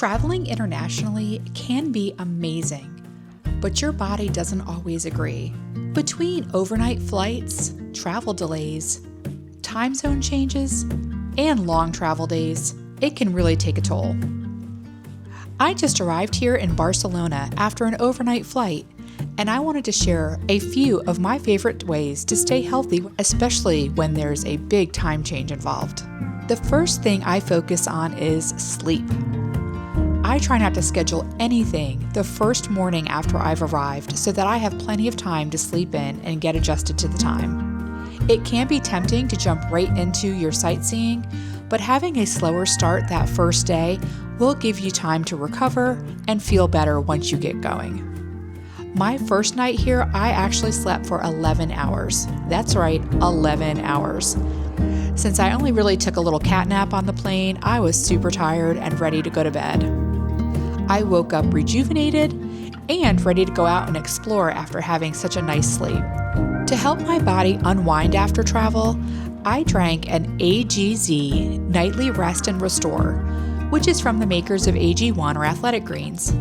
Traveling internationally can be amazing, but your body doesn't always agree. Between overnight flights, travel delays, time zone changes, and long travel days, it can really take a toll. I just arrived here in Barcelona after an overnight flight, and I wanted to share a few of my favorite ways to stay healthy, especially when there's a big time change involved. The first thing I focus on is sleep. I try not to schedule anything the first morning after I've arrived so that I have plenty of time to sleep in and get adjusted to the time. It can be tempting to jump right into your sightseeing, but having a slower start that first day will give you time to recover and feel better once you get going. My first night here, I actually slept for 11 hours. That's right, 11 hours. Since I only really took a little cat nap on the plane, I was super tired and ready to go to bed. I woke up rejuvenated and ready to go out and explore after having such a nice sleep. To help my body unwind after travel, I drank an AGZ Nightly Rest and Restore, which is from the makers of AG1 or Athletic Greens.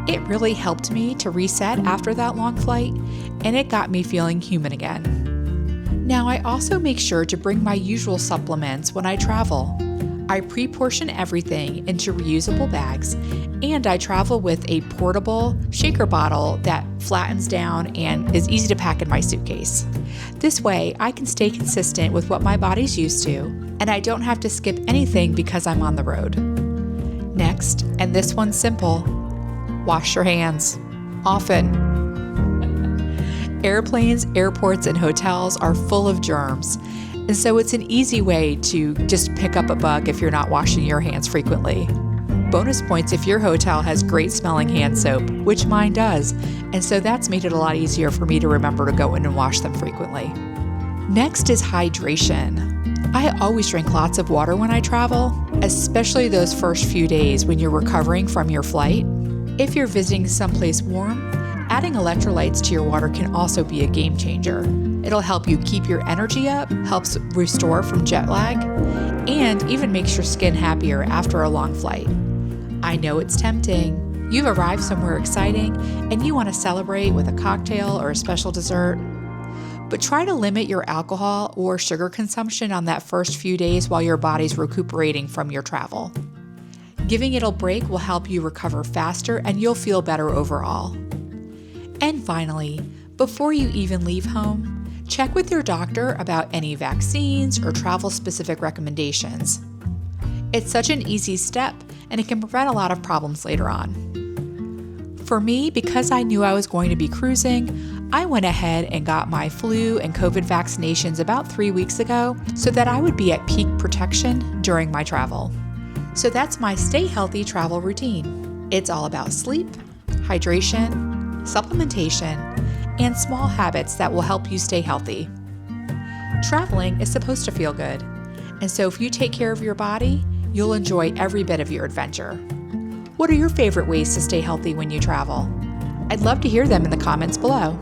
It really helped me to reset after that long flight, and it got me feeling human again. Now, I also make sure to bring my usual supplements when I travel. I pre-portion everything into reusable bags, and I travel with a portable shaker bottle that flattens down and is easy to pack in my suitcase. This way, I can stay consistent with what my body's used to, and I don't have to skip anything because I'm on the road. Next, and this one's simple, wash your hands. Often. Airplanes, airports, and hotels are full of germs. And so it's an easy way to just pick up a bug if you're not washing your hands frequently. Bonus points if your hotel has great smelling hand soap, which mine does, and so that's made it a lot easier for me to remember to go in and wash them frequently. Next is hydration. I always drink lots of water when I travel, especially those first few days when you're recovering from your flight. If you're visiting someplace warm, adding electrolytes to your water can also be a game changer. It'll help you keep your energy up, helps restore from jet lag, and even makes your skin happier after a long flight. I know it's tempting. You've arrived somewhere exciting and you want to celebrate with a cocktail or a special dessert. But try to limit your alcohol or sugar consumption on that first few days while your body's recuperating from your travel. Giving it a break will help you recover faster and you'll feel better overall. And finally, before you even leave home, check with your doctor about any vaccines or travel-specific recommendations. It's such an easy step, and it can prevent a lot of problems later on. For me, because I knew I was going to be cruising, I went ahead and got my flu and COVID vaccinations about 3 weeks ago so that I would be at peak protection during my travel. So that's my stay healthy travel routine. It's all about sleep, hydration, supplementation, and small habits that will help you stay healthy. Traveling is supposed to feel good, and so if you take care of your body, you'll enjoy every bit of your adventure. What are your favorite ways to stay healthy when you travel? I'd love to hear them in the comments below.